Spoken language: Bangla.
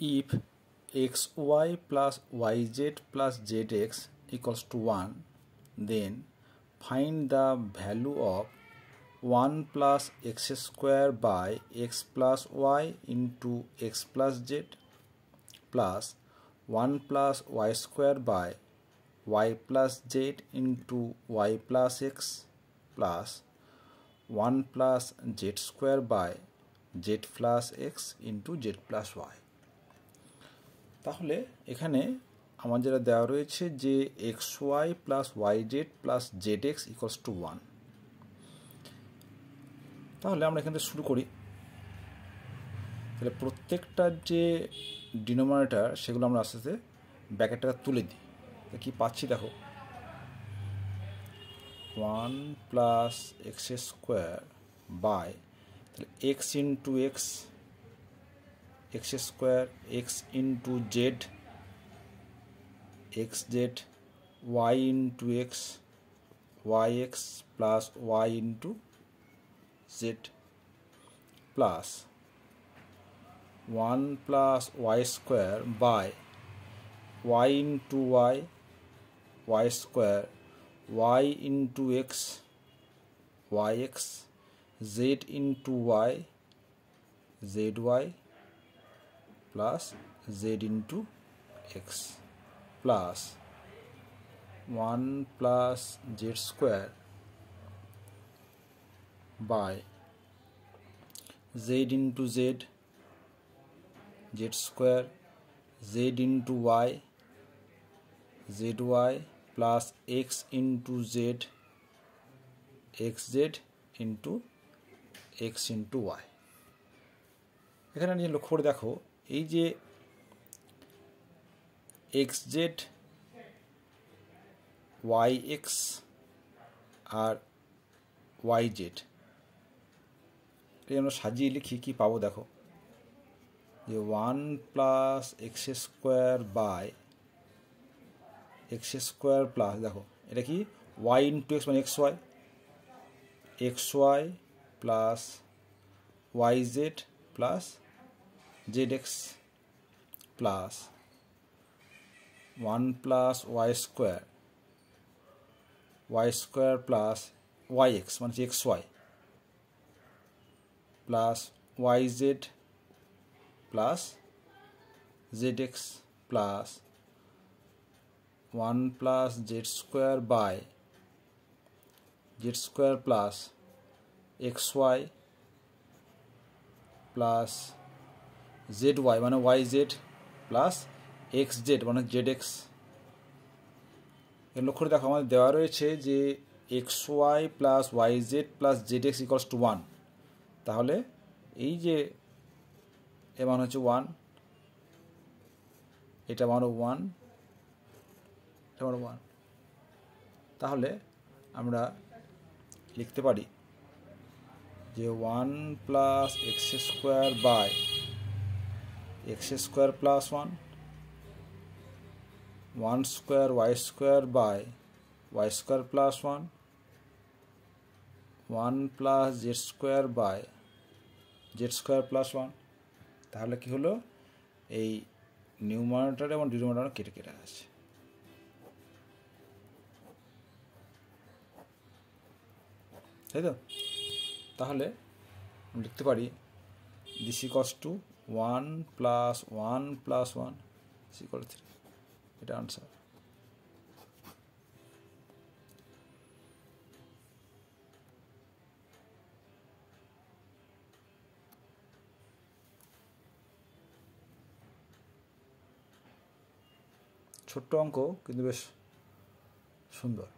if xy plus yz plus zx equals to 1, then find the value of 1 plus x square by x plus y into x plus z plus 1 plus y square by y plus z into y plus x plus 1 plus z square by z plus x into z plus y। তাহলে এখানে আমার যেটা দেওয়া রয়েছে যে xy plus yz plus zx equals to 1। তাহলে আমরা এখান থেকে শুরু করি। তাহলে প্রত্যেকটার যে ডিনোমিনেটর সেগুলো আমরা আস্তে আস্তে ব্র্যাকেটটা তুলে দিই। কি পাচ্ছি দেখো, 1 প্লাস এক্স স্কোয়ার বাই তাহলে x into x square x into z x z y into x y x plus y into z plus 1 plus y square by y into y square y into x yx z into y zy plus z into x plus 1 plus z square by z into z square z into y zy plus x into z xz into x into y। এখানে নিয়ে লক্ষ্য করে দেখো, এই যে xz yx আর yz এটা আমরা সাজিয়ে লিখি কি পাবো দেখো, যে 1 plus x square by x square plus দেখো এটা কি ওয়াই ইন্টু এক্স মানে x y plus y z plus z x plus 1 plus y square plus y x মানে x y plus y z plus z x plus 1 plus z square by z square plus xy plus zy মানে yz plus xz মানে zx। এর লক্ষ্য করে দেখো আমাদের দেওয়া রয়েছে যে xy plus yz plus zx equals to 1। তাহলে এই যে এর মান হচ্ছে 1, এটা মান 1, তাহলে আমরা লিখতে পারি যে 1 plus x square by x square plus 1 square y square by y square plus 1 plus z square by z square plus 1। তাহলে কি হলো, এই নিউমারেটর এবং ডিনোমিনেটর কেটে কেটে আছে। তাই তো? তাহলে লিখতে পারি this equals to 1 plus 1 plus 1 equal 3। এটা আনসার। ছোট্ট অঙ্ক কিন্তু বেশ সুন্দর।